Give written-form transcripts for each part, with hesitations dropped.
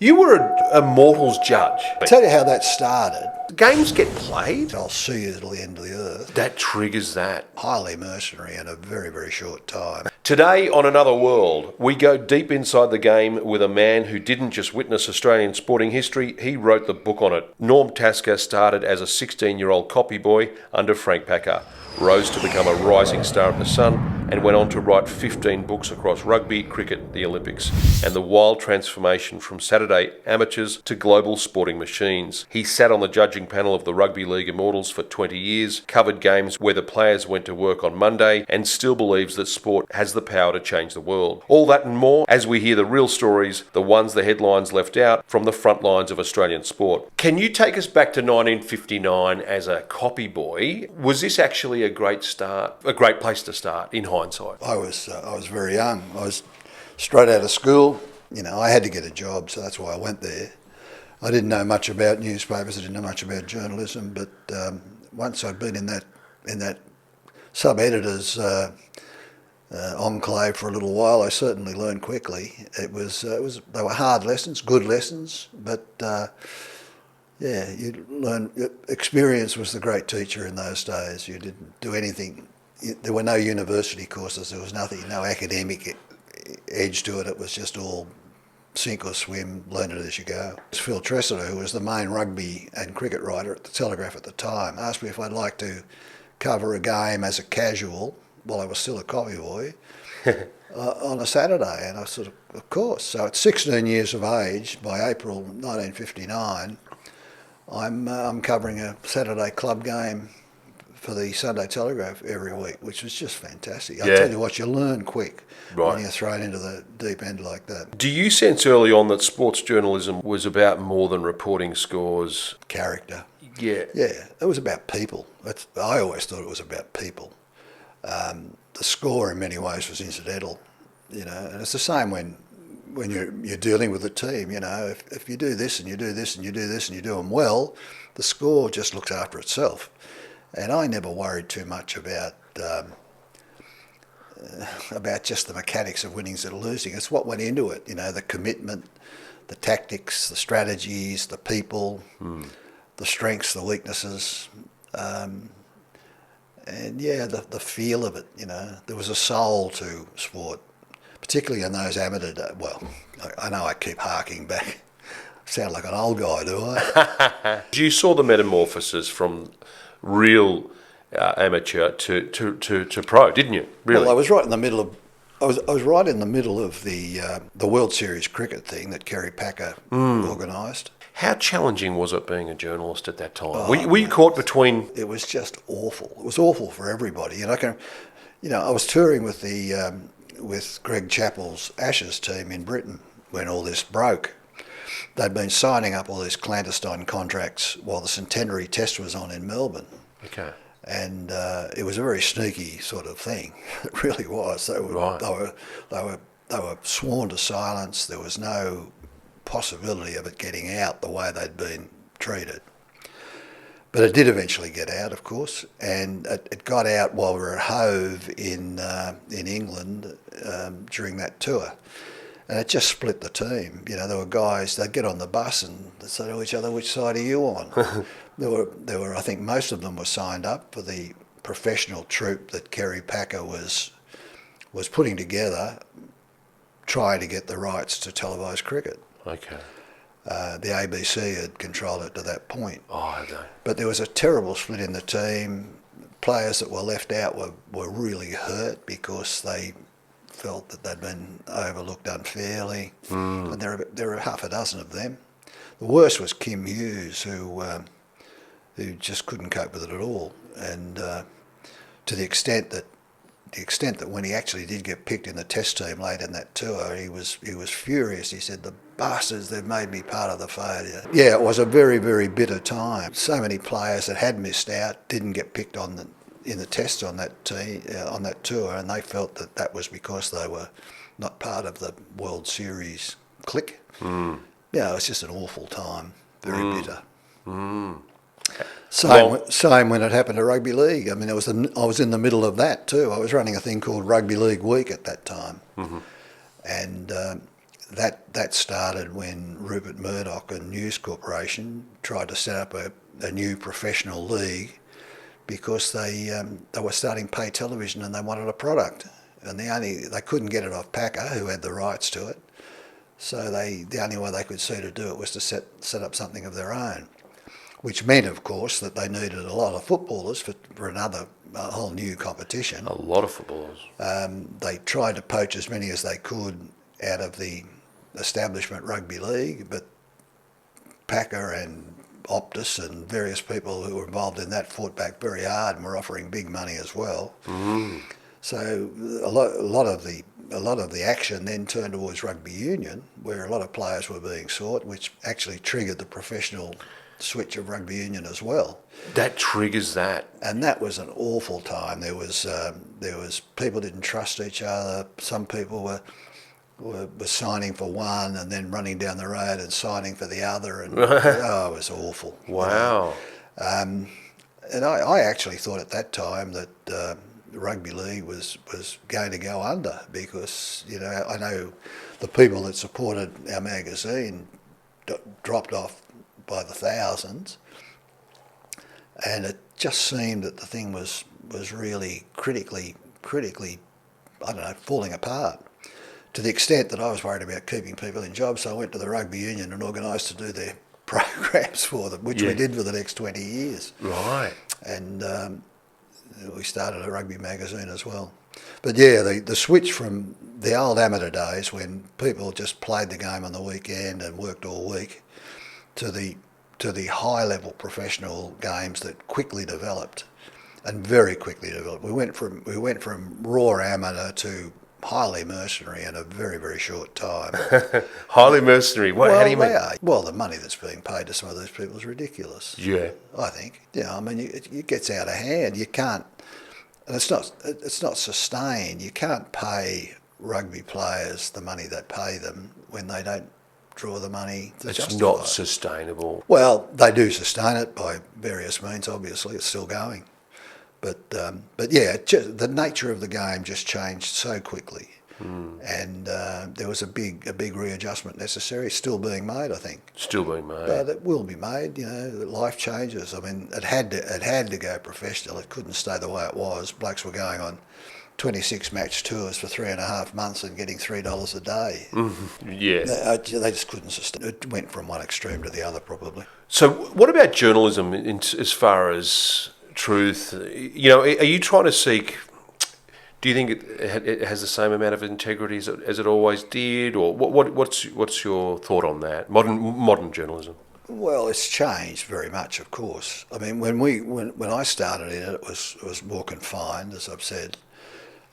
You were a Immortals judge. I'll tell you how that started. Games get played. I'll see you till the end of the earth. That triggers that. Highly mercenary in a very, very short time. Today on Another World, we go deep inside the game with a man who didn't just witness Australian sporting history, he wrote the book on it. Norm Tasker started as a 16-year-old copy boy under Frank Packer, rose to become a rising star at the Sun, and went on to write 15 books across rugby, cricket, the Olympics, and the wild transformation from Saturday amateurs to global sporting machines. He sat on the judging panel of the Rugby League Immortals for 20 years, covered games where the players went to work on Monday, and still believes that sport has the power to change the world. All that and more as we hear the real stories, the ones the headlines left out, from the front lines of Australian sport. Can you take us back to 1959 as a copy boy? Was this actually a great start, a great place to start in hindsight? I was very young. I was straight out of school. You know, I had to get a job, so that's why I went there. I didn't know much about newspapers. I didn't know much about journalism. But once I'd been in that sub-editor's enclave for a little while, I certainly learned quickly. They were hard lessons, good lessons, but yeah, you learn. Experience was the great teacher in those days. You didn't do anything. There were no university courses. There was nothing, no academic edge to it. It was just all sink or swim, learn it as you go. Phil Tressiter, who was the main rugby and cricket writer at the Telegraph at the time, asked me if I'd like to cover a game as a casual while I was still a copy boy on a Saturday, and I said, of course. So at 16 years of age, by April 1959, I'm covering a Saturday club game for the Sunday Telegraph every week, which was just fantastic. I tell you what, you learn quick when you're thrown into the deep end like that. Do you sense early on that sports journalism was about more than reporting scores? Character. Yeah. Yeah, it was about people. I always thought it was about people. The score in many ways was incidental, you know, and it's the same when you're dealing with a team, you know, if you do this and you do this and you do this and you do them well, the score just looks after itself. And I never worried too much about just the mechanics of winnings and losing. It's what went into it, you know, the commitment, the tactics, the strategies, the people, the strengths, the weaknesses, and yeah, the feel of it, you know. There was a soul to sport, particularly in those amateur days. Well, I know I keep harking back. Sound like an old guy, do I? You saw the metamorphosis from real amateur to pro, didn't you? Really? Well, I was right in the middle of. I was right in the middle of the World Series cricket thing that Kerry Packer organised. How challenging was it being a journalist at that time? Were you caught between? It was just awful. It was awful for everybody. And I was touring with with Greg Chappell's Ashes team in Britain when all this broke. They'd been signing up all these clandestine contracts while the centenary test was on in Melbourne. Okay. And it was a very sneaky sort of thing. It really was. They were sworn to silence. There was no possibility of it getting out the way they'd been treated. But it did eventually get out, of course, and it got out while we were at Hove in England during that tour. And it just split the team. You know, there were guys, they'd get on the bus and they'd say to each other, which side are you on? There were, I think most of them were signed up for the professional troupe that Kerry Packer was putting together, trying to get the rights to televised cricket. Okay. The ABC had controlled it to that point. Oh, okay. But there was a terrible split in the team. Players that were left out were really hurt because they felt that they'd been overlooked unfairly, and there were half a dozen of them. The worst was Kim Hughes, who just couldn't cope with it at all, and to the extent that when he actually did get picked in the test team late in that tour, he was furious. He said, "The bastards, they've made me part of the failure." Yeah, it was a very, very bitter time. So many players that had missed out didn't get picked in the test on that tour, and they felt that was because they were not part of the World Series clique. Yeah, it was just an awful time, very bitter. Same when it happened to rugby league. I mean, I was in the middle of that too. I was running a thing called Rugby League Week at that time, and that started when Rupert Murdoch and News Corporation tried to set up a new professional league because they were starting pay television and they wanted a product, and they couldn't get it off Packer, who had the rights to it. So the only way they could see to do it was to set up something of their own, which meant, of course, that they needed a lot of footballers for another whole new competition. A lot of footballers. They tried to poach as many as they could out of the establishment Rugby League, but Packer and Optus and various people who were involved in that fought back very hard and were offering big money as well. Mm. So a lot of the action then turned towards rugby union, where a lot of players were being sought, which actually triggered the professional switch of rugby union as well. That triggers that. And that was an awful time. There was people didn't trust each other. Some people were signing for one and then running down the road and signing for the other, and it was awful. Wow. And I actually thought at that time that rugby league was going to go under, because I know the people that supported our magazine dropped off by the thousands, and it just seemed that the thing was really critically, falling apart, to the extent that I was worried about keeping people in jobs. So I went to the rugby union and organised to do their programs for them, which we did for the next 20 years. Right. And we started a rugby magazine as well. But yeah, the switch from the old amateur days, when people just played the game on the weekend and worked all week, to the high level professional games that quickly developed, and very quickly developed. We went from raw amateur to highly mercenary in a very, very short time. Highly mercenary. How do you mean? Well, the money that's being paid to some of those people is ridiculous. Yeah. I think. I mean, it gets out of hand. You can't, and it's not sustained. You can't pay rugby players the money they pay them when they don't draw the money to justify it. It's not sustainable. Well, they do sustain it by various means. Obviously, it's still going. But yeah, the nature of the game just changed so quickly, and there was a big readjustment necessary. Still being made, I think. Still being made. But it will be made. Life changes. I mean, it had to go professional. It couldn't stay the way it was. Blokes were going on 26 match tours for 3.5 months and getting $3 a day. Mm-hmm. Yeah. They just couldn't sustain. It went from one extreme to the other, probably. So, what about journalism as far as truth? Are you trying to seek? Do you think it has the same amount of integrity as it always did, or what's your thought on that? Modern journalism. Well, it's changed very much, of course. I mean, when I started in it, it was more confined, as I've said,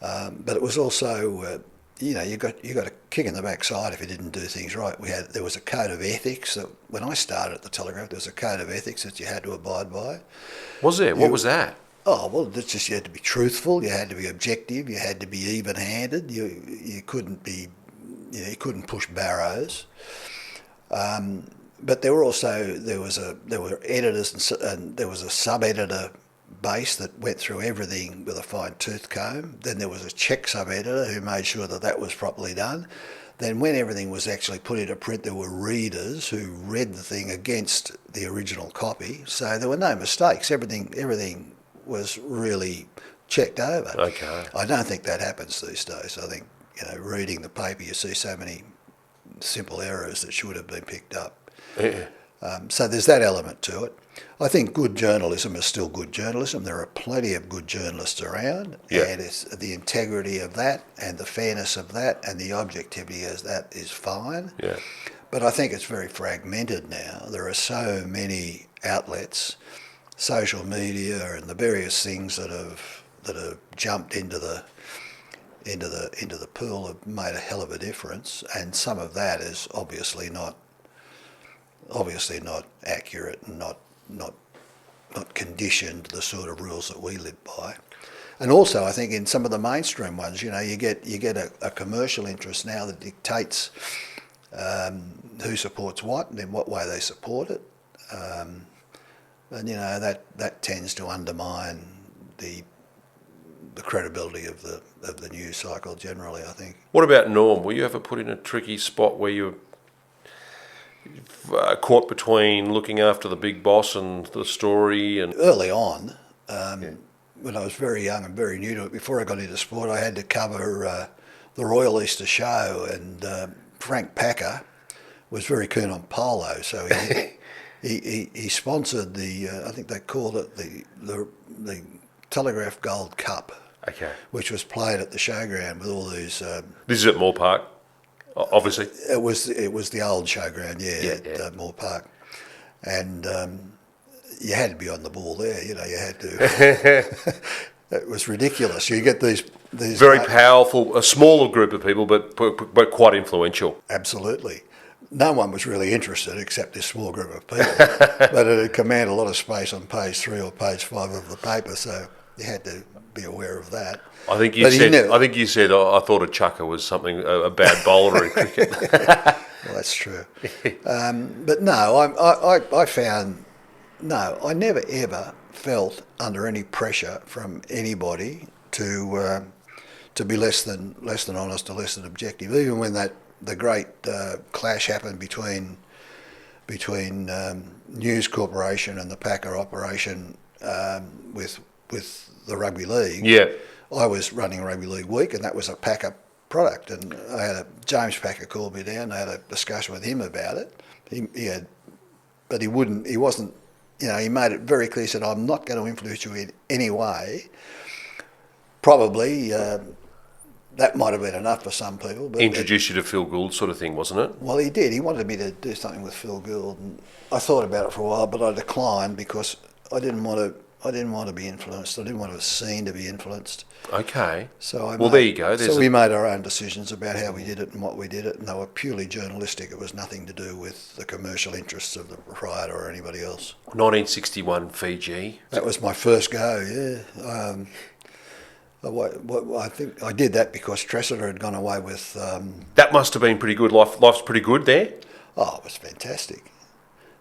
but it was also you got a kick in the backside if you didn't do things right. There was a code of ethics that when I started at the Telegraph, there was a code of ethics that you had to abide by. Was there? What was that? Oh, well, it's just you had to be truthful, you had to be objective, you had to be even-handed. You couldn't be, you couldn't push barrows. But there were editors and there was a sub-editor base that went through everything with a fine-tooth comb. Then there was a check sub-editor who made sure that was properly done. Then when everything was actually put into print, there were readers who read the thing against the original copy. So there were no mistakes. Everything was really checked over. Okay. I don't think that happens these days. I think, reading the paper, you see so many simple errors that should have been picked up. Yeah. So there's that element to it. I think good journalism is still good journalism. There are plenty of good journalists around, and it's the integrity of that and the fairness of that and the objectivity of that is fine. Yeah. But I think it's very fragmented now. There are so many outlets, social media and the various things that have jumped into the pool have made a hell of a difference, and some of that is obviously not accurate and not conditioned to the sort of rules that we live by. And also, I think in some of the mainstream ones, you get a commercial interest now that dictates who supports what and in what way they support it, and that tends to undermine the the credibility of the news cycle generally, I think. What about Norm? Were you ever put in a tricky spot where you were caught between looking after the big boss and the story? And Early on, when I was very young and very new to it, before I got into sport, I had to cover the Royal Easter Show, and Frank Packer was very keen on polo, so he sponsored the I think they called it the Telegraph Gold Cup, okay, which was played at the showground with all these. This is at Moore Park, obviously. It was the old showground, at Moore Park, and you had to be on the ball there. You had to. It was ridiculous. You get these very powerful, a smaller group of people, but quite influential. Absolutely. No one was really interested except this small group of people, but it had commanded a lot of space on page 3 or page 5 of the paper, so you had to be aware of that. I think you said I thought a chucker was something a bad bowler in cricket. Well, that's true. But no, I found I never ever felt under any pressure from anybody to be less than honest or less than objective. Even when the great clash happened between News Corporation and the Packer operation with the Rugby League. Yeah, I was running Rugby League Week, and that was a Packer product. And I had James Packer called me down. I had a discussion with him about it. But he wouldn't. He wasn't. He made it very clear. He said, "I'm not going to influence you in any way." Probably. That might have been enough for some people. But introduced you to Phil Gould, sort of thing, wasn't it? Well, he did. He wanted me to do something with Phil Gould, and I thought about it for a while, but I declined because I didn't want to be influenced. I didn't want to be seen to be influenced. Okay. So there you go. We made our own decisions about how we did it and what we did it, and they were purely journalistic. It was nothing to do with the commercial interests of the proprietor or anybody else. 1961 Fiji. That was my first go. Yeah. I think I did that because Tressida had gone away with... that must have been pretty good. Life's pretty good there? Oh, it was fantastic.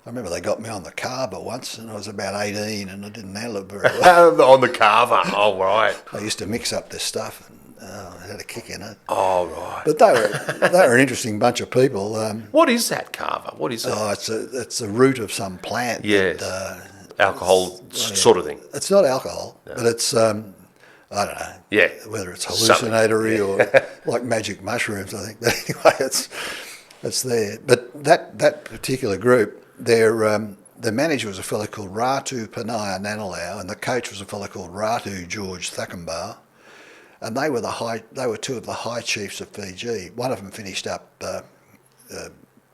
I remember they got me on the carver once, and I was about 18, and I didn't handle it very well. On the carver, oh, right. I used to mix up this stuff, and I had a kick in it. Oh, right. But they were an interesting bunch of people. What is that carver? What is that? Oh, it's a root of some plant. Yes. Alcohol sort of thing. It's not alcohol, but it's... I don't know. Yeah. Whether it's hallucinatory or like magic mushrooms, I think. But anyway, it's there. But that particular group, their manager was a fellow called Ratu Panaya Nanalau, and the coach was a fellow called Ratu George Thakambau, and they were two of the high chiefs of Fiji. One of them finished up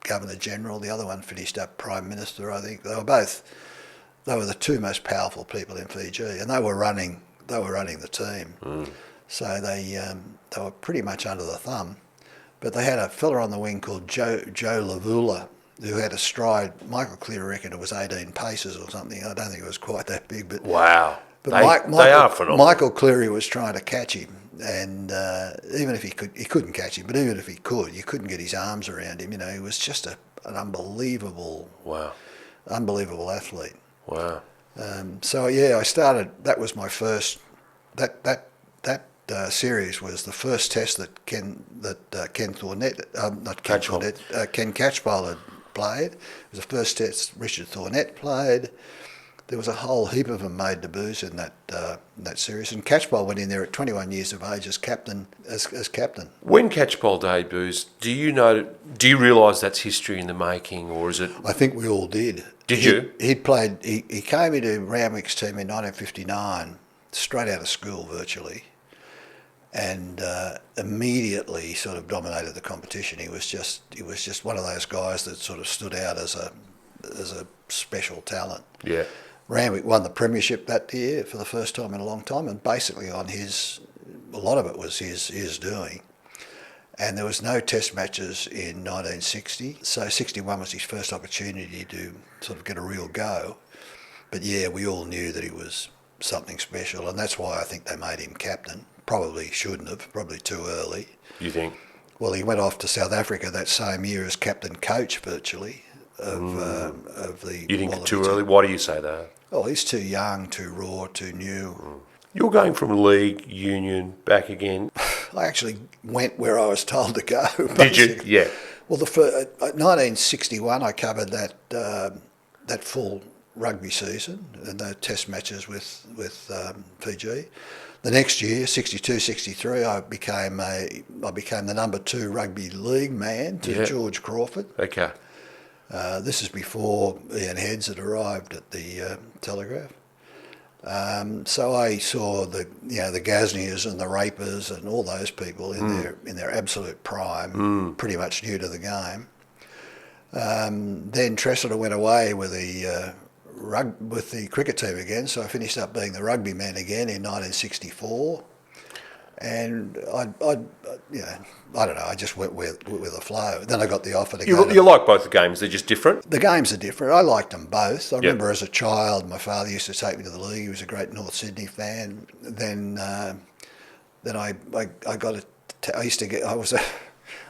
Governor General. The other one finished up Prime Minister. I think they were the two most powerful people in Fiji, and they were running the team. So they were pretty much under the thumb. But they had a fella on the wing called Joe Lavula, who had a stride. Michael Cleary reckoned it was 18 paces or something. I don't think it was quite that big. But wow. But they are phenomenal. Michael Cleary was trying to catch him, and even if he couldn't catch him. But even if he could, you couldn't get his arms around him. He was just an unbelievable athlete. Wow. So I started. That was my first. That series was the first test that Ken Catchpole had played. It was the first test Richard Thornett played. There was a whole heap of them made debuts in that series, and Catchpole went in there at 21 years of age as captain. When Catchpole debuts, do you realise that's history in the making, or is it? I think we all did. Did you? He came into Randwick's team in 1959, straight out of school virtually, and immediately sort of dominated the competition. He was just one of those guys that sort of stood out as a special talent. Yeah. Randwick won the premiership that year for the first time in a long time, and basically a lot of it was his doing. And there was no test matches in 1960, so 61 was his first opportunity to sort of get a real go. But yeah, we all knew that he was something special, and that's why I think they made him captain. Probably shouldn't have, probably too early. You think? Well, he went off to South Africa that same year as captain coach virtually of the... You think too early? Why do you say that? Oh, he's too young, too raw, too new. You're going from league, union, back again. I actually went where I was told to go. Did you? Basically. Yeah. Well, 1961, I covered that full rugby season and the test matches with Fiji. The next year, 62, 63, I became the number 2 rugby league man to George Crawford. Okay. This is before Ian Heads had arrived at the Telegraph. So I saw the Gazniers and the Rapers and all those people in their absolute prime, pretty much new to the game. Then Tressler went away with the cricket team again, so I finished up being the rugby man again in 1964. And I don't know, I just went with the flow. Then I got the offer to go. You like both the games, they're just different? The games are different. I liked them both. I remember as a child, my father used to take me to the league. He was a great North Sydney fan. Then I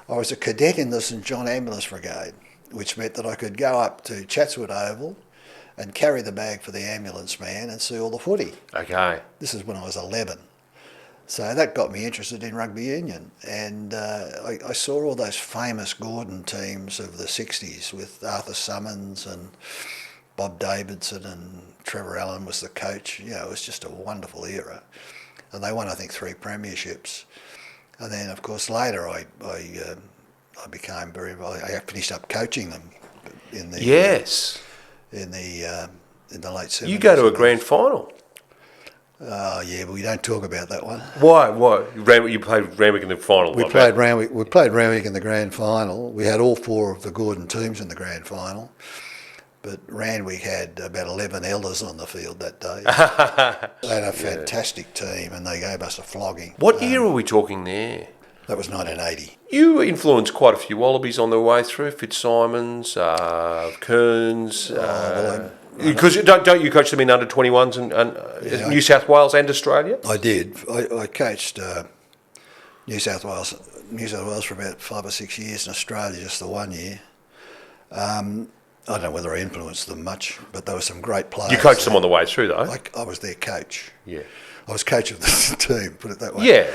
was a cadet in the St John Ambulance Brigade, which meant that I could go up to Chatswood Oval and carry the bag for the ambulance man and see all the footy. Okay. This is when I was 11. So that got me interested in rugby union, and I saw all those famous Gordon teams of the 60s with Arthur Summons and Bob Davidson, and Trevor Allen was the coach. It was just a wonderful era. And they won, I think, 3 premierships. And then, of course, later I became very involved. I finished up coaching them in the in the late 70s. You go to a grand final. Oh yeah, but we don't talk about that one. Why? You played Randwick in the final. We played Randwick in the grand final. We had all 4 of the Gordon teams in the grand final, but Randwick had about 11 elders on the field that day. They had a fantastic team, and they gave us a flogging. What year are we talking there? That was 1980. You influenced quite a few Wallabies on their way through. Fitzsimons, Kearns. Because don't you coach them in under 21s and New South Wales and Australia? I did. I coached New South Wales for about 5 or 6 years, and Australia just the 1 year. I don't know whether I influenced them much, but there were some great players. You coached them on the way through, though. I was their coach. Yeah. I was coach of the team. Put it that way.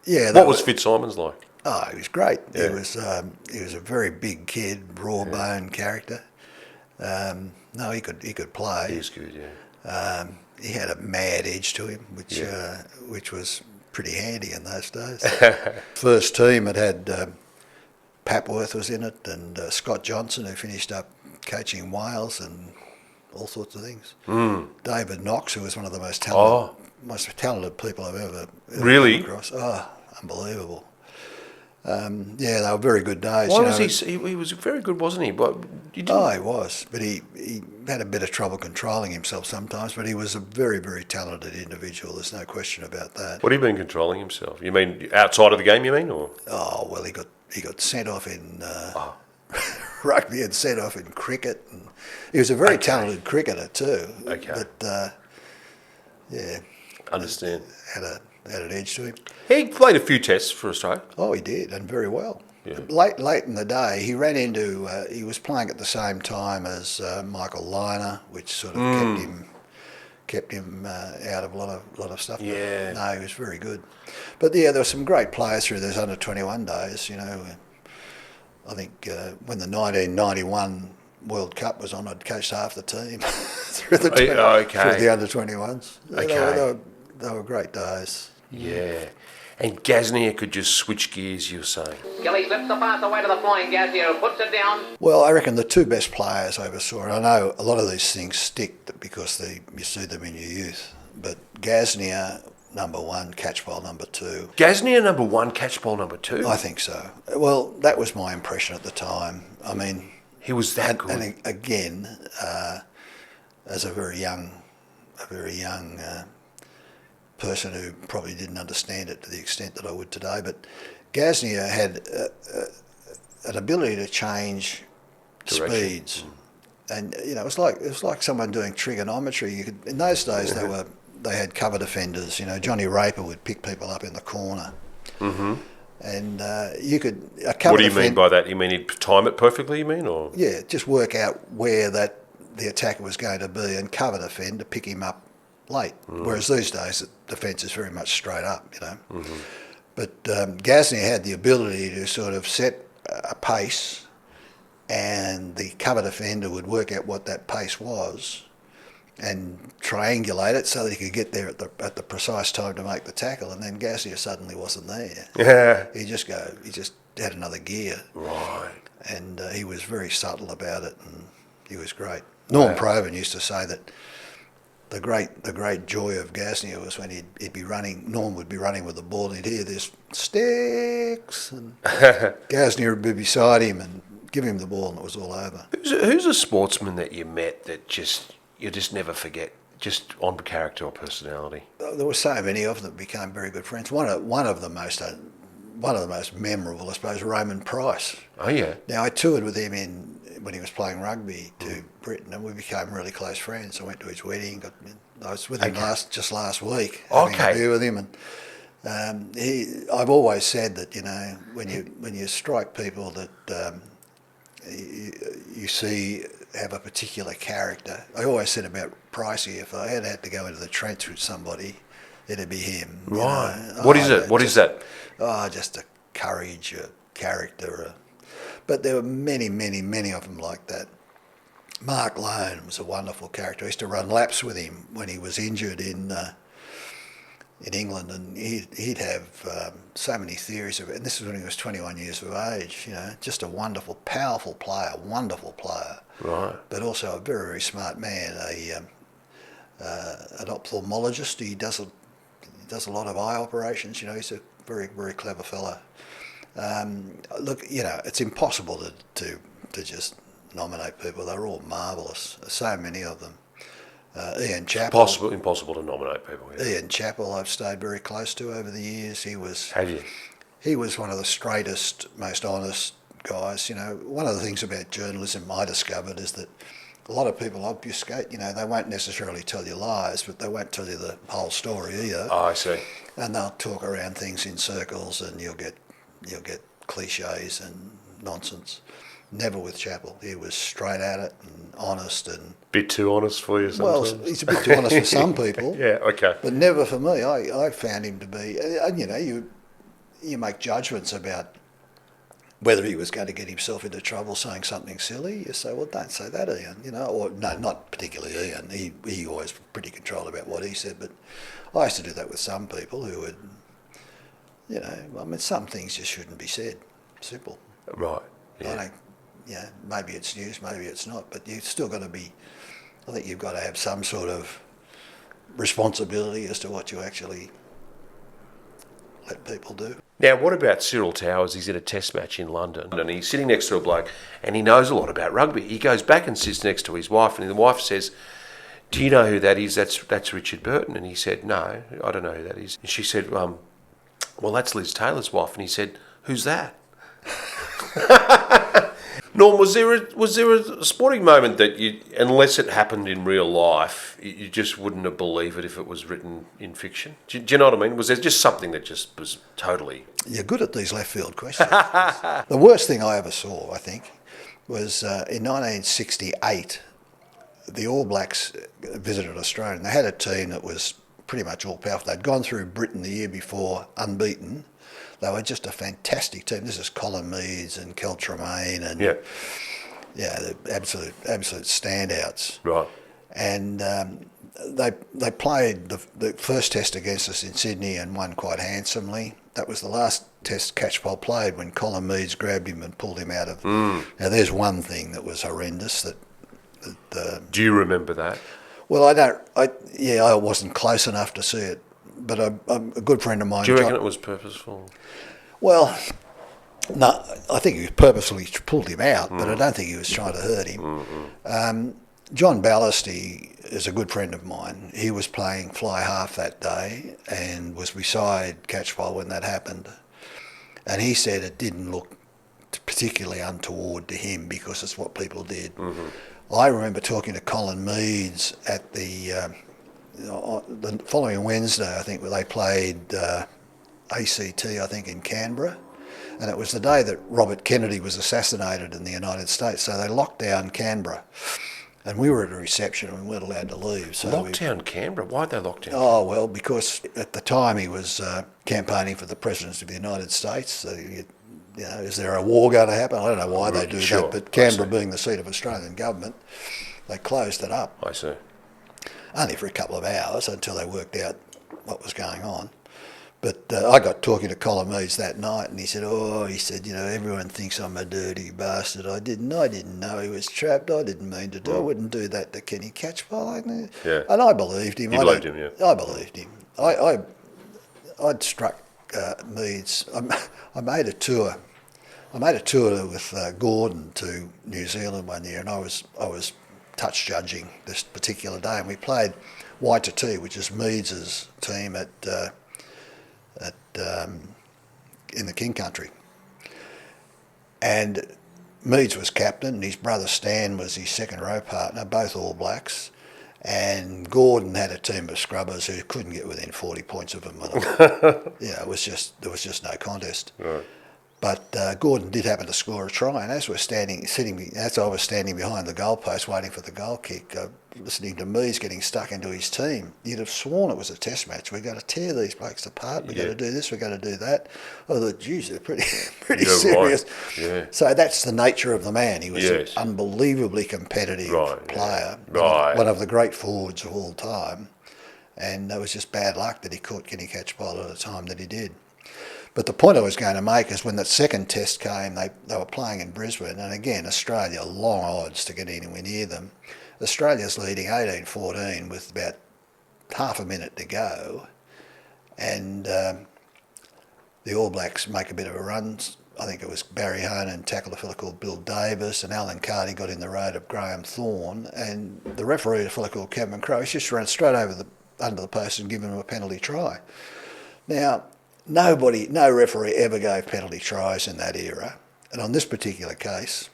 Yeah. What was Fitzsimons like? Oh, he was great. Yeah. He was a very big kid, raw bone character. No, he could play. He was good, yeah. He had a mad edge to him, which was pretty handy in those days. First team had Papworth was in it, and Scott Johnson, who finished up coaching Wales and all sorts of things. David Knox, who was one of the most talented people I've ever come across. Oh, unbelievable. They were very good days. Why was he was very good, wasn't he? But he was. But he had a bit of trouble controlling himself sometimes, but he was a very, very talented individual. There's no question about that. What do you mean controlling himself? You mean outside of the game, you mean? Or? Oh, well, he got sent off in rugby and sent off in cricket. And he was a very talented cricketer too. Okay. But, Understand. Had an edge to him. He played a few tests for Australia. Oh, he did, and very well. Yeah. Late in the day, he ran into. He was playing at the same time as Michael Liner, which sort of kept him out of a lot of stuff. Yeah. No, he was very good. But there were some great players through those under 21 days. I think when the 1991 World Cup was on, I'd coached half the team through the under 21s. Okay. They were great days. Yeah. And Gaznier could just switch gears, you were saying. Kelly slips the pass away to the flying Gaznier, puts it down. Well, I reckon the 2 best players I ever saw, and I know a lot of these things stick because you see them in your youth, but Gaznier, number 1, Catchpole, number 2. Gaznier, number 1, Catchpole, number 2? I think so. Well, that was my impression at the time. I mean... He was that good. And again, as a very young person who probably didn't understand it to the extent that I would today, but Gaznier had an ability to change speeds, and it was like someone doing trigonometry. In those days they had cover defenders. Johnny Raper would pick people up in the corner, and you could. What do you mean by that? You mean he'd time it perfectly? You mean, or just work out where the attacker was going to be and cover defend to pick him up late. Whereas these days the defence is very much straight up, you know. But Gasnier had the ability to sort of set a pace, and the cover defender would work out what that pace was and triangulate it so that he could get there at the precise time to make the tackle. And then Gasnier suddenly wasn't there. Yeah. He just had another gear. Right. And he was very subtle about it, and he was great. Norm Provan used to say that the great joy of Gasnier was when he'd be running. Norm would be running with the ball, and he'd hear this sticks, and Gasnier would be beside him and give him the ball, and it was all over. Who's a sportsman that you met that you just never forget, just on character or personality? There were so many of them that became very good friends. One of the most memorable, I suppose, Roman Price. Oh yeah. Now I toured with him when he was playing rugby to Britain, and we became really close friends. I went to his wedding. I was with him last week, having a beer with him, and I've always said that, you know, when you strike people that you see have a particular character. I always said about Pricey, if I had to go into the trench with somebody, it'd be him. Right. You know? What is it? What is that? Oh, just a courage, a character. But there were many, many, many of them like that. Mark Lone was a wonderful character. I used to run laps with him when he was injured in England, and he'd have so many theories of it. And this is when he was 21 years of age. You know, just a wonderful, powerful player, wonderful player. Right. But also a very, very smart man. An ophthalmologist. He does a lot of eye operations. You know, he's a very, very clever fellow. Look, you know, it's impossible to just nominate people. They're all marvellous. There's so many of them. Ian Chappell. Impossible to nominate people. Yeah. Ian Chappell, I've stayed very close to over the years. Have you? He was one of the straightest, most honest guys. You know, one of the things about journalism I discovered is that a lot of people obfuscate. You know, they won't necessarily tell you lies, but they won't tell you the whole story either. Oh, I see. And they'll talk around things in circles, and you'll get cliches and nonsense. Never with Chappell. He was straight at it and honest, and bit too honest for you sometimes. Well, he's a bit too honest for some people. Yeah, okay. But never for me. I found him to be, and you know, you make judgments about whether he was going to get himself into trouble saying something silly. You say, well, don't say that, Ian. You know, or no, not particularly Ian. He always pretty controlled about what he said. But I used to do that with some people who would, you know, I mean, some things just shouldn't be said. Simple. Right. Yeah. Yeah, maybe it's news, maybe it's not, but you've still got to be, I think you've got to have some sort of responsibility as to what you actually let people do. Now, what about Cyril Towers? He's in a test match in London, and he's sitting next to a bloke, and he knows a lot about rugby. He goes back and sits next to his wife, and the wife says, do you know who that is? That's Richard Burton. And he said, no, I don't know who that is. And she said, well, that's Liz Taylor's wife. And he said, who's that? Norm, was there a sporting moment that you, unless it happened in real life, you just wouldn't have believed it if it was written in fiction? Do you know what I mean? Was there just something that just was totally... You're good at these left field questions. The worst thing I ever saw, I think, was in 1968, the All Blacks visited Australia, and they had a team that was pretty much all powerful. They'd gone through Britain the year before unbeaten. They were just a fantastic team. This is Colin Meads and Kel Tremaine and the absolute standouts. Right. And they played the first test against us in Sydney and won quite handsomely. That was the last test Catchpole played when Colin Meads grabbed him and pulled him out of. Now there's one thing that was horrendous. Do you remember that? Well, I wasn't close enough to see it. But a good friend of mine... Do you reckon it was purposeful? Well, no, I think he purposely pulled him out, but I don't think he was trying to hurt him. John Ballasty is a good friend of mine. He was playing fly half that day and was beside Catchpole when that happened. And he said it didn't look particularly untoward to him because it's what people did. I remember talking to Colin Meads at the following Wednesday, I think, where they played ACT, I think, in Canberra. And it was the day that Robert Kennedy was assassinated in the United States. So they locked down Canberra. And we were at a reception and we weren't allowed to leave. So Lockdown Canberra? Why'd they lock down? Oh, well, because at the time he was campaigning for the presidency of the United States. So, is there a war going to happen? I don't know why they do that, but Canberra being the seat of Australian government, they closed it up. I see. Only for a couple of hours until they worked out what was going on. But I got talking to Colin Meads that night, and he said, everyone thinks I'm a dirty bastard. I didn't know he was trapped. I didn't mean to do. I wouldn't do that to Kenny Catchpole. Yeah. And I believed him. You believed him, yeah. I believed him. I'd struck Meads. I made a tour. I made a tour with Gordon to New Zealand one year, and I was touch judging this particular day, and we played Waititi, which is Meads' team in the King Country. And Meads was captain, and his brother Stan was his second row partner, both All Blacks. And Gordon had a team of scrubbers who couldn't get within 40 points of him. There was just no contest. Right. But Gordon did happen to score a try, and as I was standing behind the goalpost waiting for the goal kick, listening to Meads getting stuck into his team, you'd have sworn it was a test match. We're going to tear these blokes apart. We're going to do this. We're going to do that. I thought, geez, they're pretty serious. Right. Yeah. So that's the nature of the man. He was an Yes. unbelievably competitive player, Right. one of the great forwards of all time, and it was just bad luck that he caught Kenny Catchpole at the time that he did. But the point I was going to make is when the second test came, they were playing in Brisbane, and again, Australia, long odds to get anywhere near them. Australia's leading 18-14 with about half a minute to go, and the All Blacks make a bit of a run. I think it was Barry Honan tackled a fellow called Bill Davis, and Alan Carty got in the road of Graham Thorne, and the referee, a fellow called Kevin Crowe, he just ran straight under the post and given him a penalty try. Now, no referee ever gave penalty tries in that era, and on this particular case,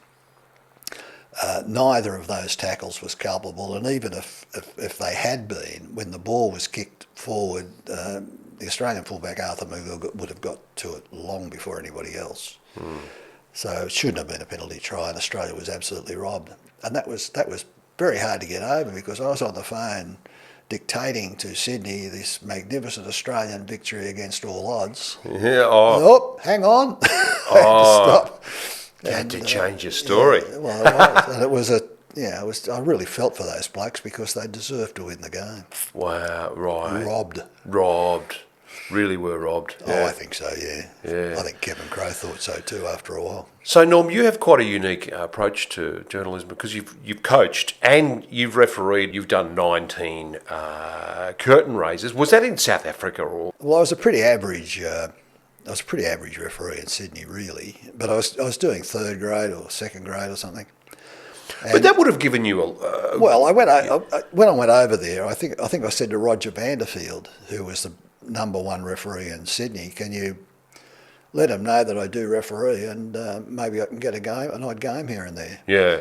neither of those tackles was culpable, and even if they had been, when the ball was kicked forward, the Australian fullback Arthur McGill would have got to it long before anybody else. So it shouldn't have been a penalty try, and Australia was absolutely robbed. And that was very hard to get over, because I was on the phone dictating to Sydney this magnificent Australian victory against all odds. Yeah. Oh, hang on. Stop. You had to change your story. Yeah, well, it was. And it was. I really felt for those blokes because they deserved to win the game. Wow. Right. Robbed. Really were robbed. Oh, I think so. Yeah. Yeah. I think Kevin Crowe thought so too. After a while. So, Norm, you have quite a unique approach to journalism, because you've coached and you've refereed. You've done 19 curtain raises. Was that in South Africa or? Well, I was a pretty average. Referee in Sydney, really. But I was doing third grade or second grade or something. But that would have given you a. Well, when I went over there, I think I said to Roger Vanderfield, who was the number one referee in Sydney, can you let him know that I do referee, and maybe I can get an odd game here and there. Yeah.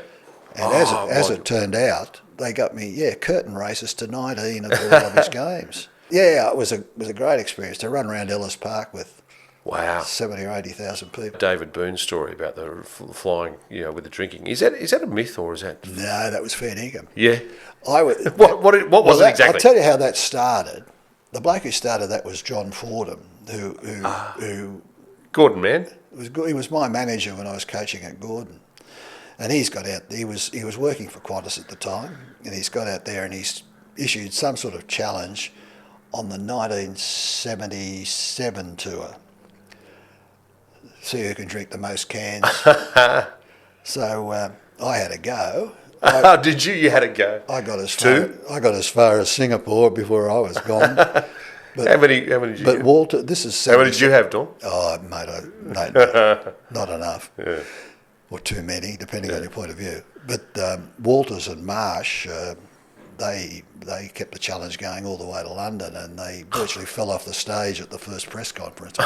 And as it turned out, they got me curtain races to 19 of all of his games. Yeah, it was a great experience to run around Ellis Park with 70 or 80,000 people. David Boone's story about the flying, with the drinking. Is that a myth, or is that? No, that was fair dinkum. Yeah. What was it exactly? I'll tell you how that started. The bloke who started that was John Fordham, who Gordon, man. He was my manager when I was coaching at Gordon, and he's got out. He was working for Qantas at the time, and he's got out there and he's issued some sort of challenge on the 1977 tour. See who can drink the most cans. So I had a go. Did you? You had a go. I got as far as Singapore before I was gone. But, how many did you? But Walter, this is. How many did you have, Don? Oh, mate, not enough, or too many, depending on your point of view. But Walters and Marsh, they kept the challenge going all the way to London, and they virtually fell off the stage at the first press conference.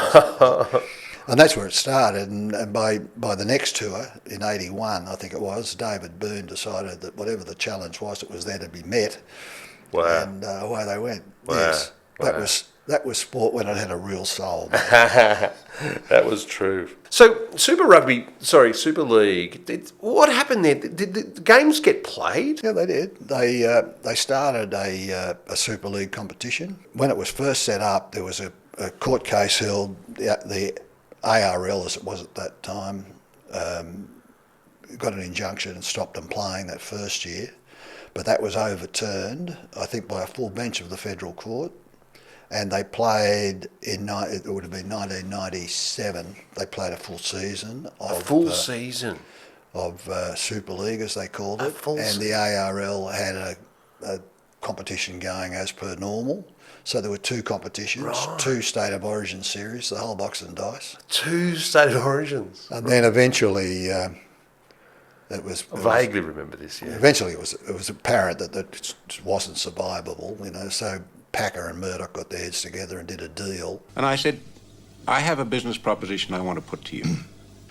And that's where it started. And by the next tour in '81, I think it was, David Boone decided that whatever the challenge was, it was there to be met. Wow. And away they went. Wow. Yes, that was sport when it had a real soul. That was true. So, Super League, what happened there? Did the games get played? Yeah, they did. They started a Super League competition. When it was first set up, there was a court case held. The ARL, as it was at that time, got an injunction and stopped them playing that first year. But that was overturned, I think, by a full bench of the federal court. And they played it would have been 1997. They played a full season. Of Super League, as they called it. And the ARL had a competition going as per normal. So there were two competitions, two State of Origin series, the whole box and dice. Two State of Origins. And then eventually it was... I vaguely remember this, yeah. Eventually it was apparent that it wasn't survivable, so Packer and Murdoch got their heads together and did a deal. And I said, I have a business proposition I want to put to you.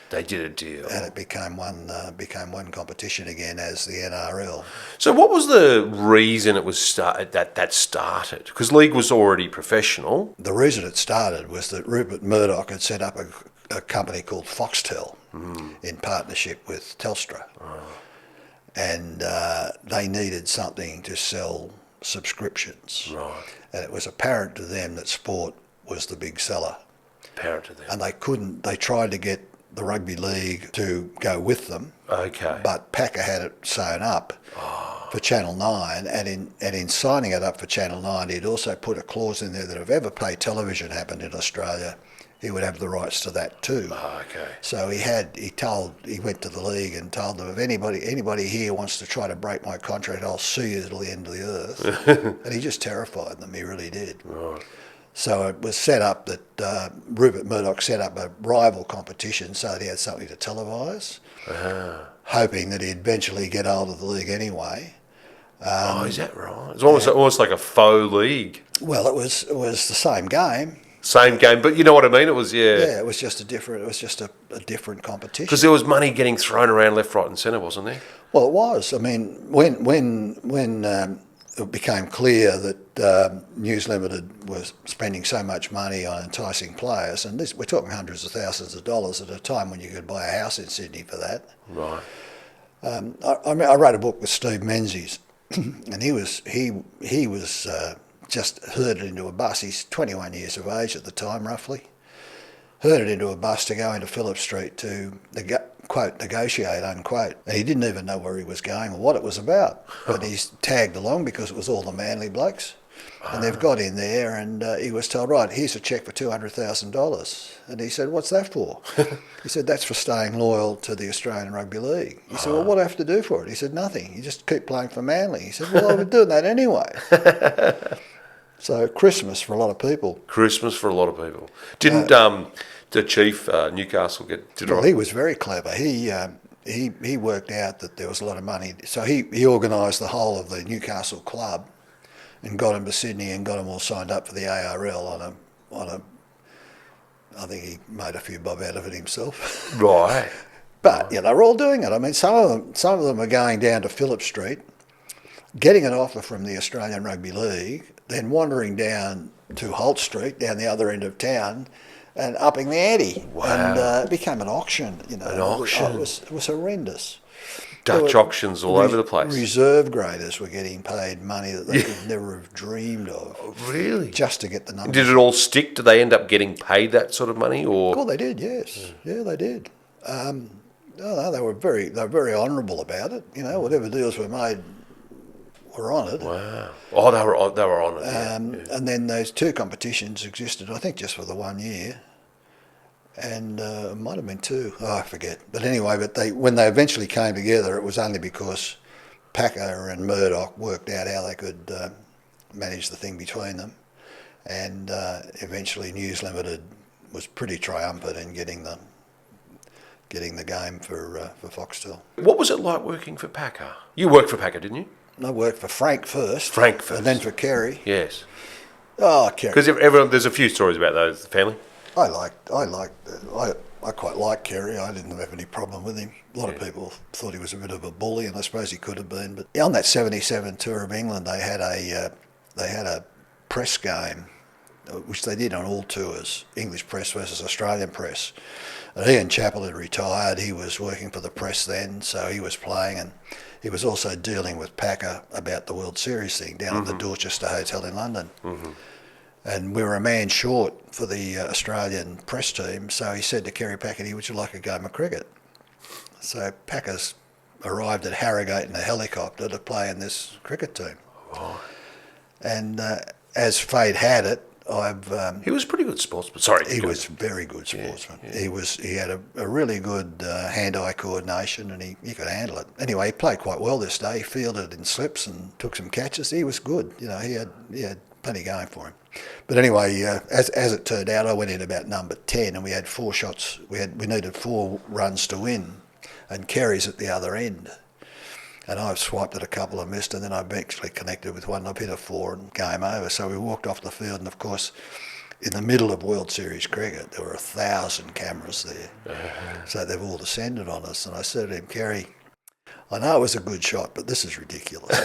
They did a deal. And it became one competition again as the NRL. So what was the reason it was that started? Because league was already professional. The reason it started was that Rupert Murdoch had set up a company called Foxtel in partnership with Telstra. And they needed something to sell subscriptions. Right. And it was apparent to them that sport was the big seller. Apparent to them. And they tried to get the Rugby League to go with them. Okay. But Packer had it sewn up for Channel 9, and in signing it up for Channel 9, he'd also put a clause in there that if ever pay television happened in Australia, he would have the rights to that too. Okay. So he went to the league and told them, if anybody here wants to try to break my contract, I'll sue you till the end of the earth. And he just terrified them, he really did. Right. So it was set up that Rupert Murdoch set up a rival competition so that he had something to televise, hoping that he'd eventually get hold of the league anyway. Is that right? It's almost like a faux league. Well, it was the same game. Same game, but you know what I mean? It was, yeah. Yeah, it was just a different competition. Because there was money getting thrown around left, right and centre, wasn't there? Well, it was. I mean, when it became clear that News Limited was spending so much money on enticing players, and we're talking hundreds of thousands of dollars at a time when you could buy a house in Sydney for that. Right. I wrote a book with Steve Menzies, and he was just herded into a bus. He's 21 years of age at the time, roughly. Herded into a bus to go into Phillip Street to, quote, negotiate, unquote. And he didn't even know where he was going or what it was about. But he's tagged along because it was all the Manly blokes. And they've got in there and he was told, right, here's a cheque for $200,000. And he said, what's that for? He said, that's for staying loyal to the Australian Rugby League. He said, well, what do I have to do for it? He said, nothing. You just keep playing for Manly. He said, well, I've been doing that anyway. So Christmas for a lot of people. Didn't the chief Newcastle did Well, right? he was very clever. He worked out that there was a lot of money. So he organised the whole of the Newcastle club and got them to Sydney and got them all signed up for the ARL on a I think he made a few bob out of it himself. Right. But they were all doing it. I mean, some of them are going down to Phillip Street, getting an offer from the Australian Rugby League, then wandering down to Holt Street, down the other end of town, and upping the ante. Wow. And it became an auction. An auction. It was horrendous. Dutch auctions all over the place. Reserve graders were getting paid money that they could never have dreamed of. Oh, really? Just to get the numbers. Did it all stick? Did they end up getting paid that sort of money? Or? Well, they did, yes. Yeah, they did. No, they were very honourable about it. Whatever deals were made were honoured. Wow. Oh, they were honoured. And then those two competitions existed, I think, just for the 1 year. And it might have been two. Oh, I forget. But anyway, when they eventually came together, it was only because Packer and Murdoch worked out how they could manage the thing between them. And eventually News Limited was pretty triumphant in getting the game for Foxtel. What was it like working for Packer? You worked for Packer, didn't you? I worked for Frank first. And then for Kerry. Yes. Oh, Kerry. Because there's a few stories about those, the family. I quite liked Kerry. I didn't have any problem with him. A lot of people thought he was a bit of a bully, and I suppose he could have been. But on that '77 tour of England, they had a press game which they did on all tours, English press versus Australian press. And Ian Chappell had retired. He was working for the press then, so he was playing, and he was also dealing with Packer about the World Series thing down at the Dorchester Hotel in London. And we were a man short for the Australian press team, so he said to Kerry Packer, would you like a game of cricket? So Packer's arrived at Harrogate in a helicopter to play in this cricket team. And as fate had it, he was a pretty good sportsman. Sorry. He was a very good sportsman. Yeah. He had a really good hand-eye coordination, and he could handle it. Anyway, he played quite well this day. He fielded in slips and took some catches. He was good. You know, he had plenty going for him. But anyway, as it turned out, I went in about number 10, and we had 4 shots. We needed 4 runs to win, and Kerry's at the other end. And I've swiped at a couple and missed, and then I eventually connected with one. I've hit a 4 and game over. So we walked off the field, and of course, in the middle of World Series cricket, there were 1,000 cameras there. So they've all descended on us. And I said to him, Kerry, I know it was a good shot, but this is ridiculous.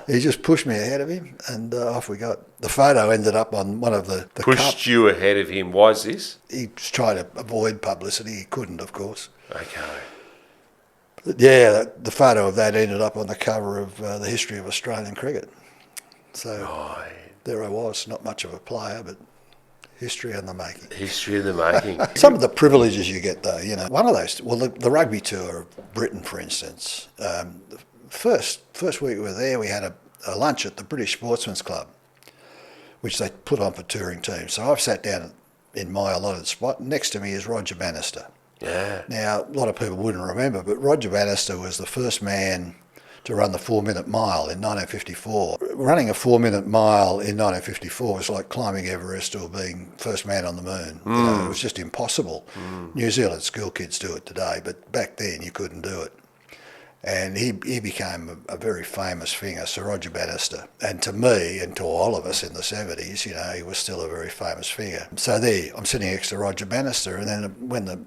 He just pushed me ahead of him, and off we got. The photo ended up on one of the Pushed you ahead of him. Why is this? He was trying to avoid publicity. He couldn't, of course. Okay. Yeah, the photo of that ended up on the cover of the History of Australian Cricket. So there I was, not much of a player, but history in the making. History in the making. Some of the privileges you get, though, you know, one of those, well, the rugby tour of Britain, for instance, the first week we were there, we had a lunch at the British Sportsman's Club, which they put on for touring teams. So I've sat down in my allotted spot. Next to me is Roger Bannister. Yeah. Now, a lot of people wouldn't remember, but Roger Bannister was the first man to run the 4-minute mile in 1954. Running a 4-minute mile in 1954 was like climbing Everest or being first man on the moon. You know, it was just impossible. New Zealand school kids do it today, but back then you couldn't do it. And he became a very famous figure, Sir Roger Bannister. And to me, and to all of us in the 70s, you know, he was still a very famous figure. So there, I'm sitting next to Roger Bannister, and then when the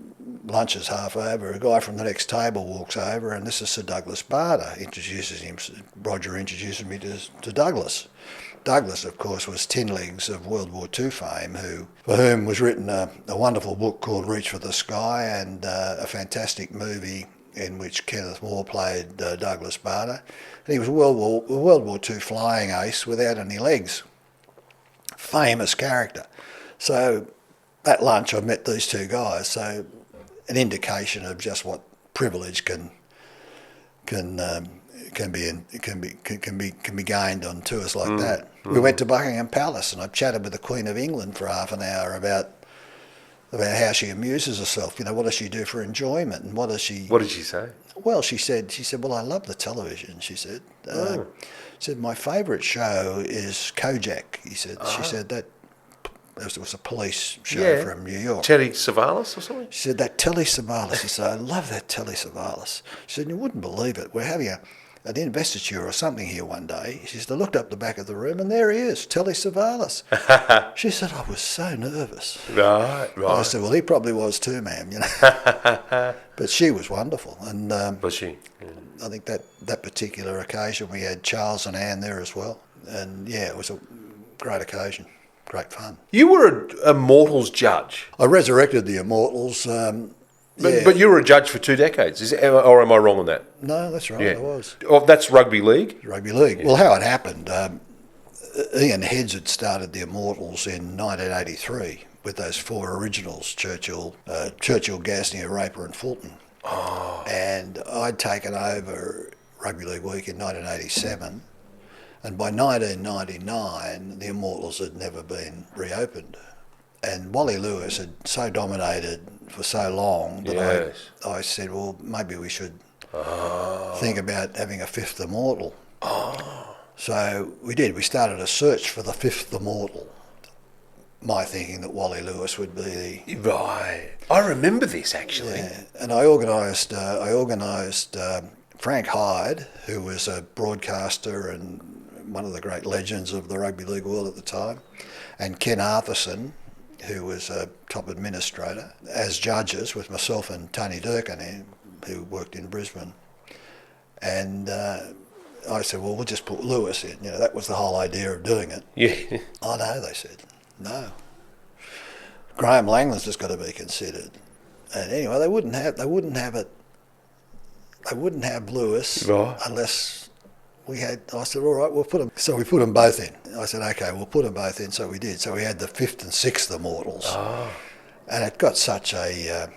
lunch is half over, a guy from the next table walks over, and this is Sir Douglas Bader. Roger introduces me to Douglas. Douglas, of course, was Tin Legs of World War II fame, for whom was written a wonderful book called Reach for the Sky, and a fantastic movie in which Kenneth Moore played Douglas Bader. And he was a World War II flying ace without any legs. Famous character. So at lunch I met these 2 guys, so an indication of just what privilege can be gained on tours like that. We went to Buckingham Palace, and I chatted with the Queen of England for half an hour about how she amuses herself. You know, what does she do for enjoyment, and what did she say? Well, she said, well, I love the television. She said, my favourite show is Kojak. She said that. It was a police show from New York. Telly Savalas or something? She said, that Telly Savalas. She said, I love that Telly Savalas. She said, you wouldn't believe it. We're having an investiture or something here one day. She said, I looked up the back of the room, and there he is, Telly Savalas. She said, I was so nervous. Right. I said, well, he probably was too, ma'am. You know. But she was wonderful. And was she? Yeah. I think that particular occasion, we had Charles and Anne there as well. And, yeah, it was a great occasion. Great fun. You were an Immortals judge. I resurrected the Immortals. But you were a judge for 2 decades, or am I wrong on that? No, that's right, I was. Oh, that's Rugby League? Rugby League. Yeah. Well, how it happened, Ian Heads had started the Immortals in 1983 with those 4 originals, Churchill, Gasnier, Raper and Fulton. Oh. And I'd taken over Rugby League Week in 1987. And by 1999, the Immortals had never been reopened. And Wally Lewis had so dominated for so long that I said, well, maybe we should think about having a 5th Immortal. Oh. So we did. We started a search for the 5th Immortal. My thinking that Wally Lewis would be the... Right. I remember this, actually. Yeah. And I organised Frank Hyde, who was a broadcaster and one of the great legends of the rugby league world at the time, and Ken Arthurson, who was a top administrator, as judges, with myself and Tony Durkin, who worked in Brisbane. And I said, well, we'll just put Lewis in. You know, that was the whole idea of doing it. Yeah. Oh no, they said, no. Graham Langland's just got to be considered. And anyway, they wouldn't have it. They wouldn't have Lewis unless we had. I said, all right, we'll put them. So we put them both in. I said, okay, we'll put them both in. So we did. So we had the 5th and 6th Immortals, and it got such a.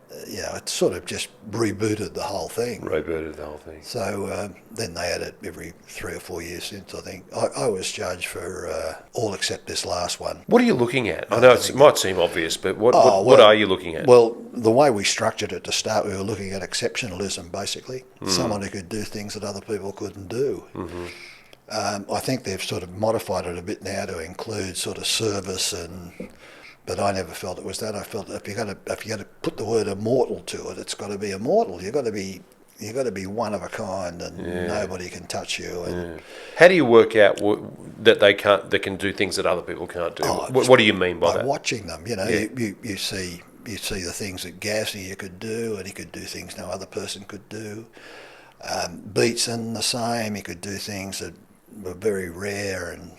It sort of just rebooted the whole thing. So then they had it every 3 or 4 years since, I think. I was judged for all except this last one. What are you looking at? I know it might seem obvious, but what are you looking at? Well, the way we structured it to start, we were looking at exceptionalism, basically. Someone who could do things that other people couldn't do. I think they've sort of modified it a bit now to include sort of service but I never felt it was that. I felt if you're going to put the word immortal to it, it's got to be immortal. You've got to be one of a kind, and nobody can touch you. And how do you work out that they can do things that other people can't do? What do you mean by that? By watching them, you see the things that Gazzy could do, and he could do things no other person could do. Beatson the same. He could do things that were very rare. And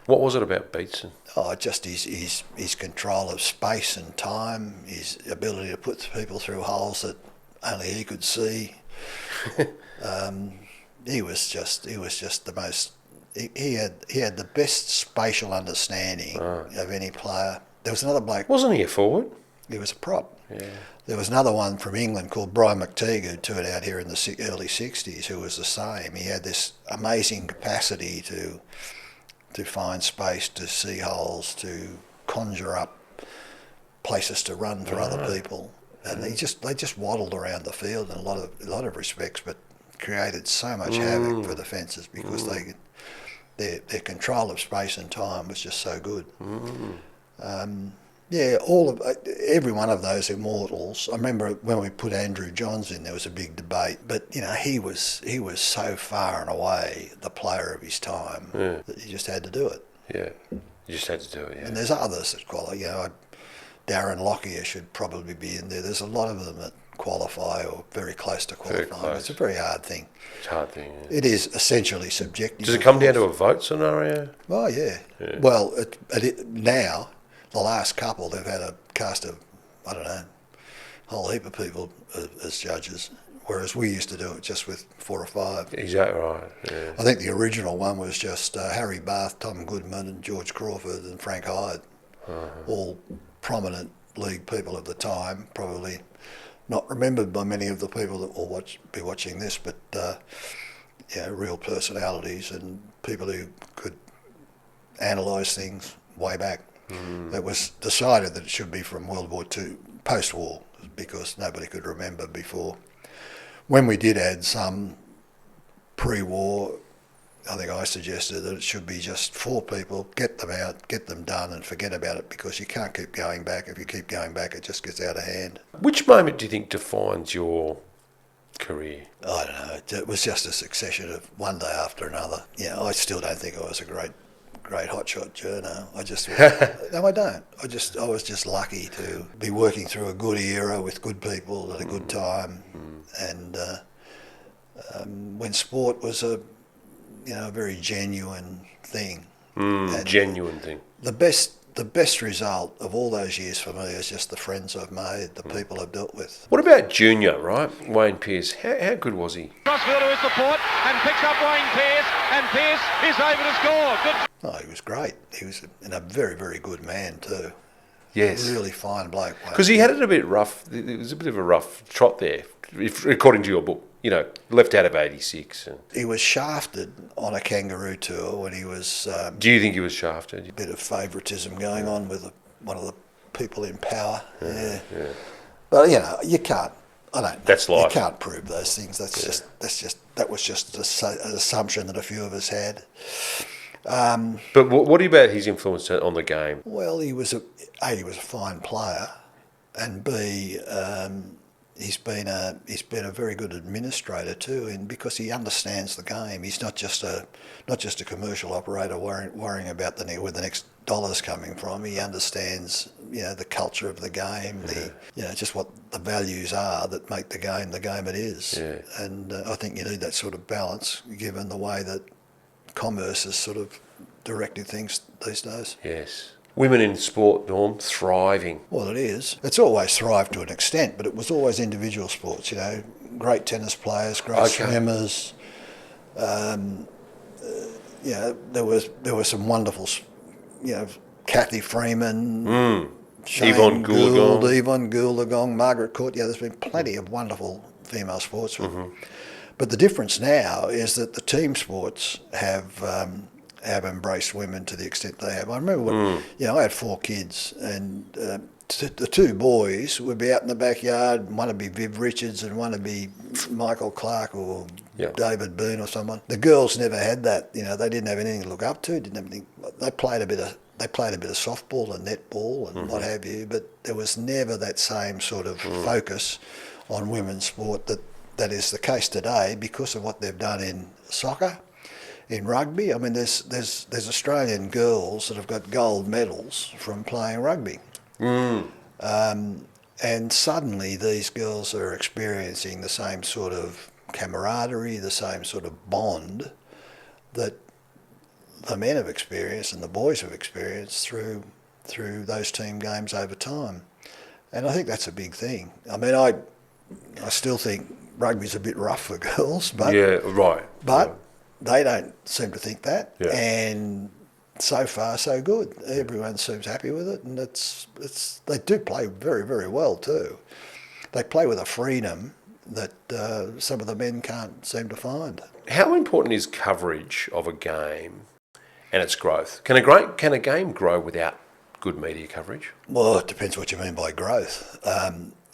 what was it about Beatson? Just his control of space and time, his ability to put people through holes that only he could see. He was just the most. He had the best spatial understanding of any player. There was another bloke. Wasn't he a forward? He was a prop. Yeah. There was another one from England called Brian McTeague who toured out here in the early 60s who was the same. He had this amazing capacity to find space, to see holes, to conjure up places to run for other people, and they just waddled around the field in a lot of respects, but created so much havoc for the fences because their control of space and time was just so good. Every one of those Immortals. I remember when we put Andrew Johns in, there was a big debate, but he was so far and away the player of his time that you just had to do it. Yeah, you just had to do it. Yeah. And there's others that qualify. Darren Lockyer should probably be in there. There's a lot of them that qualify or very close to qualifying. It's a very hard thing. It's a hard thing. Yeah. It is essentially subjective. Does it come down to a vote scenario? Oh yeah. Well, now. The last couple, they've had a cast of, I don't know, a whole heap of people as judges, whereas we used to do it just with 4 or 5. Exactly right, yeah. I think the original one was just Harry Bath, Tom Goodman and George Crawford and Frank Hyde, all prominent league people of the time, probably not remembered by many of the people that will be watching this, but real personalities and people who could analyse things way back. It was decided that it should be from World War II, post-war, because nobody could remember before. When we did add some pre-war, I think I suggested that it should be just 4 people, get them out, get them done and forget about it, because you can't keep going back. If you keep going back, it just gets out of hand. Which moment do you think defines your career? I don't know. It was just a succession of one day after another. I still don't think I was a great hotshot journo. No, I don't. I was just lucky to be working through a good era with good people at a good time, and when sport was a very genuine thing. Genuine thing. The best result of all those years for me is just the friends I've made, the people I've dealt with. What about Junior, right? Wayne Pearce. How good was he? Crossfield to his support and picks up Wayne Pearce, and Pearce is over to score. Good. Oh, he was great. He was a very, very good man too. Yes. Really fine bloke. Because he had it a bit rough. It was a bit of a rough trot there, according to your book. Left out of 86. He was shafted on a kangaroo tour when he was... Do you think he was shafted? A bit of favouritism going on with one of the people in power. Yeah. But, you can't... I don't know. That's life. You can't prove those things. That was just an assumption that a few of us had. But what about his influence on the game? Well, he was a fine player, and B, he's been a very good administrator too, and because he understands the game, he's not just a commercial operator worrying about where the next dollar's coming from. He understands the culture of the game, just what the values are that make the game it is. Yeah. And I think you need that sort of balance given the way that commerce is sort of directing things these days. Yes. Women in sport, Norm, thriving. Well, it is. It's always thrived to an extent, but it was always individual sports, great tennis players, great swimmers. There were some wonderful, Kathy Freeman, Shane Yvonne Goolagong, Margaret Court. There's been plenty of wonderful female sportsmen. Mm-hmm. But the difference now is that the team sports have embraced women to the extent they have. I remember I had 4 kids, and the 2 boys would be out in the backyard. One would be Viv Richards and one would be Michael Clark or David Boone or someone. The girls never had that. They didn't have anything to look up to. Didn't have anything. They played a bit of softball and netball and what have you, but there was never that same sort of focus on women's sport that is the case today because of what they've done in soccer. In rugby, I mean, there's Australian girls that have got gold medals from playing rugby. And suddenly these girls are experiencing the same sort of camaraderie, the same sort of bond that the men have experienced and the boys have experienced through those team games over time. And I think that's a big thing. I mean, I still think rugby's a bit rough for girls, but they don't seem to think that, and so far so good. Everyone seems happy with it, and they do play very, very well too. They play with a freedom that some of the men can't seem to find. How important is coverage of a game and its growth? Can a game grow without good media coverage? Well, it depends what you mean by growth.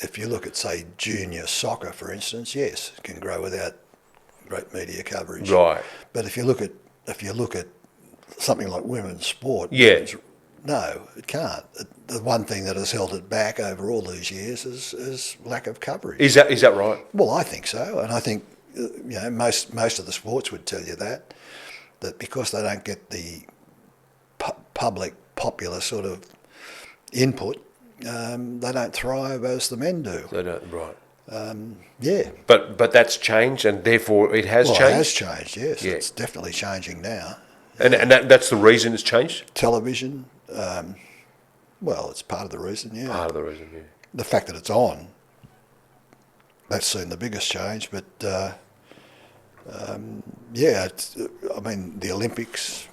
If you look at, say, junior soccer, for instance, yes, it can grow without great media coverage. Right. But if you look at something like women's sport, no, it can't. The one thing that has held it back over all these years is lack of coverage. Is that right? Well, I think so, and I think most of the sports would tell you that because they don't get the popular sort of input, they don't thrive as the men do. They don't, right. But that's changed, and therefore it has changed? It has changed, yes. Yeah. It's definitely changing now. And that's the reason it's changed? Television, it's part of the reason, yeah. Part of the reason, yeah. The fact that it's on, that's seen the biggest change, but the Olympics,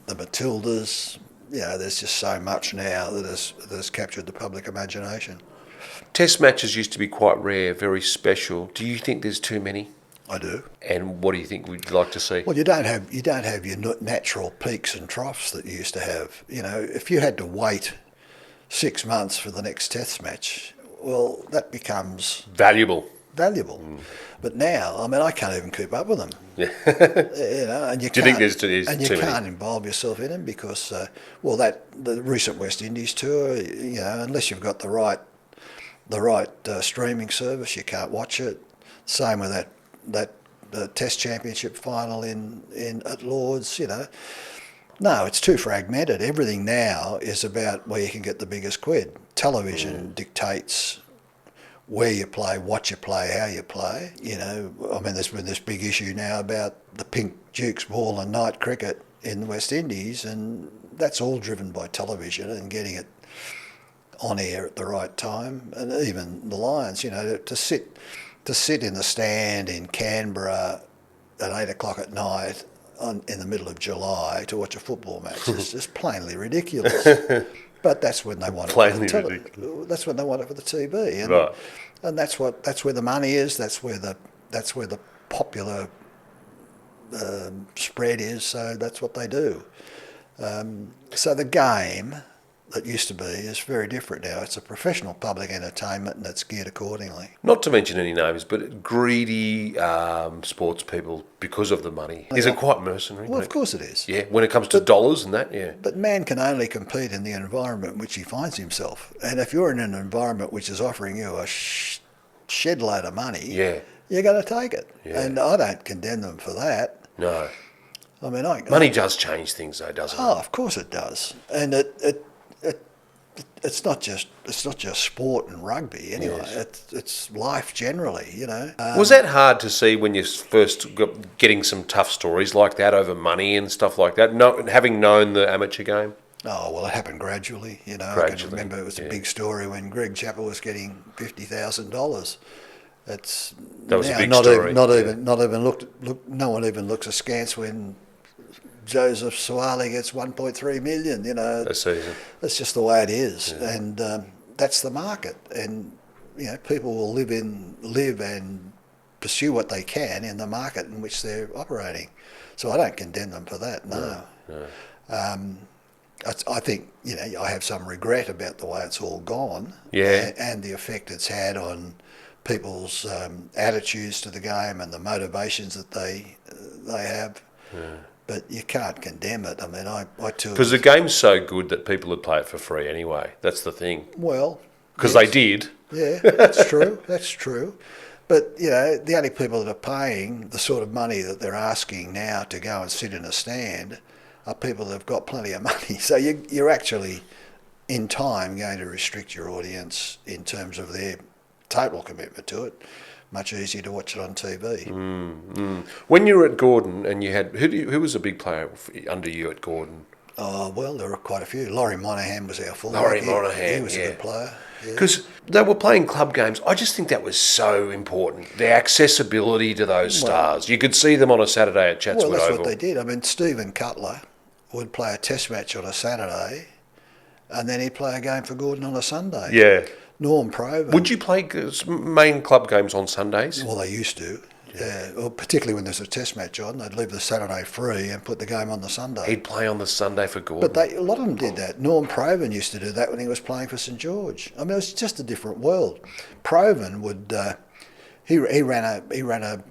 the Matildas, there's just so much now that has captured the public imagination. Test matches used to be quite rare, very special. Do you think there's too many? I do. And what do you think we'd like to see? Well, you don't have your natural peaks and troughs that you used to have. If you had to wait 6 months for the next test match, well, that becomes valuable. But now, I mean, I can't even keep up with them. Yeah. And you do you think there's too can't many? involve yourself in them because, the recent West Indies tour, unless you've got the right streaming service, you can't watch it. Same with that Test Championship final at Lords. No, it's too fragmented. Everything now is about where you can get the biggest quid. Television dictates where you play, what you play, how you play. There's been this big issue now about the pink Duke's ball and night cricket in the West Indies, and that's all driven by television and getting it on air at the right time. And even the Lions, to sit in the stand in Canberra at 8 o'clock at night in the middle of July to watch a football match is just plainly ridiculous. But that's when they want it. That's when they want it for the TV, and, right. And that's where the money is. That's where the popular spread is. So that's what they do. So the game that used to be is very different now. It's a professional public entertainment, and it's geared accordingly. Not to mention any names, but greedy sports people because of the money. Is it quite mercenary? Well, of course it is. Yeah, when it comes to dollars and that, yeah. But man can only compete in the environment in which he finds himself. And if you're in an environment which is offering you a shed load of money, Yeah. you're going to take it. Yeah. And I don't condemn them for that. No. I mean, Money does change things, though, doesn't it? Oh, of course it does. And it's not just sport and rugby anyway. Yes. It's life generally, you know. Was that hard to see when you first got getting some tough stories like that over money and stuff like that? No, having known the amateur game. Oh, well, it happened gradually, you know. I Gradually, can remember it was a big story when Greg Chappell was getting $50,000. That was a big not story. No one even looks askance when Joseph Suwali gets 1.3 million. You know, A season. that's just the way it is, and that's the market. And you know, people will live and pursue what they can in the market in which they're operating. So I don't condemn them for that. No. I think, you know, I have some regret about the way it's all gone, and the effect it's had on people's attitudes to the game and the motivations that they have. But you can't condemn it. I mean, I too. Because the game's so good that people would play it for free anyway. That's the thing. Well, Because they did. Yeah, that's true. That's true. But, you know, the only people that are paying the sort of money that they're asking now to go and sit in a stand are people that have got plenty of money. So you're actually, in time, going to restrict your audience in terms of their total commitment to it. Much easier to watch it on TV. When you were at Gordon and you had... Who was a big player under you at Gordon? Oh, well, there were quite a few. Laurie Monahan was our fullback. Laurie Monahan, He was a good player. Because they were playing club games. I just think that was so important. The accessibility to those stars. You could see them on a Saturday at Chatswood Well, that's Oval. what they did. I mean, Stephen Cutler would play a test match on a Saturday and then he'd play a game for Gordon on a Sunday. Yeah. Norm Provan. Would you play main club games on Sundays? Well, they used to. Yeah. Well, particularly when there's a test match on, they'd leave the Saturday free and put the game on the Sunday. He'd play on the Sunday for Gordon. But a lot of them did that. Norm Provan used to do that when he was playing for St George. I mean, it was just a different world. Provan would he ran a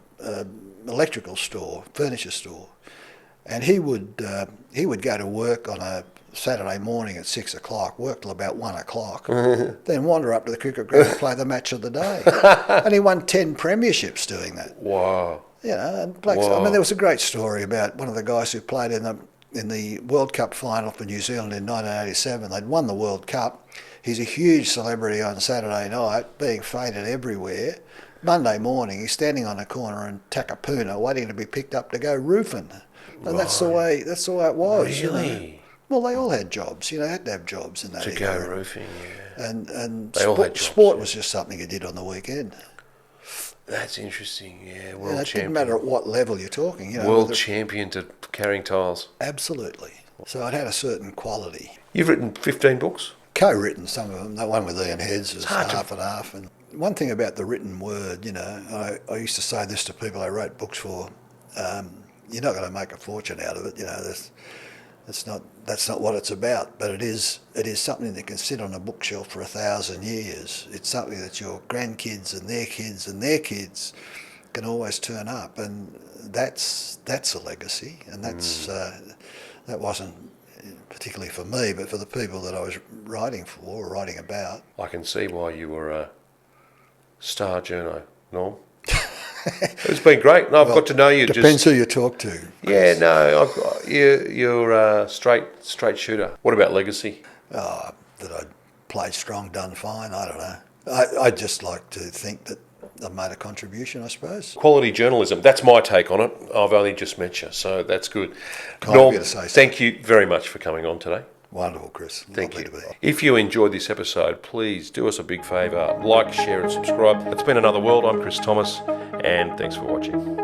electrical store, furniture store, and he would go to work on a Saturday morning at 6 o'clock, work till about 1 o'clock, then wander up to the cricket ground and play the match of the day. And he won 10 premierships doing that. Wow. You know, and Blakes, I mean, there was a great story about one of the guys who played in the World Cup final for New Zealand in 1987. They'd won the World Cup. He's a huge celebrity on Saturday night, being feted everywhere. Monday morning, he's standing on a corner in Takapuna, waiting to be picked up to go roofing. And that's the way it was. Really? You know? Well, they all had jobs. You know, they had to have jobs in that To era. go roofing, yeah. And They all had jobs, sport yeah. was just something you did on the weekend. That's interesting, yeah. You know, World it champion. didn't matter at what level you're talking. You know, World whether- champion to carrying tiles. Absolutely. So it had a certain quality. You've written 15 books? Co-written some of them. That one with Ian Heads is hard to- half and half. And one thing about the written word, you know, I used to say this to people I wrote books for. You're not going to make a fortune out of it. You know, that's not what it's about. But it is something that can sit on a bookshelf for 1,000 years. It's something that your grandkids and their kids and their kids can always turn up, and that's a legacy. And that's that wasn't particularly for me, but for the people that I was writing for or writing about. I can see why you were a star journo, Norm. It's been great. And I've got to know you. Depends who you talk to. Yeah, no, you're a straight shooter. What about legacy? That I played strong, done fine. I don't know. I just like to think that I've made a contribution, I suppose. Quality journalism. That's my take on it. I've only just met you, so that's good. Kind of you to say so. Thank you very much for coming on today. Wonderful, Chris. Thank Lovely you. to be here. If you enjoyed this episode, please do us a big favour. Like, share and subscribe. It's been Another World. I'm Chris Thomas, and thanks for watching.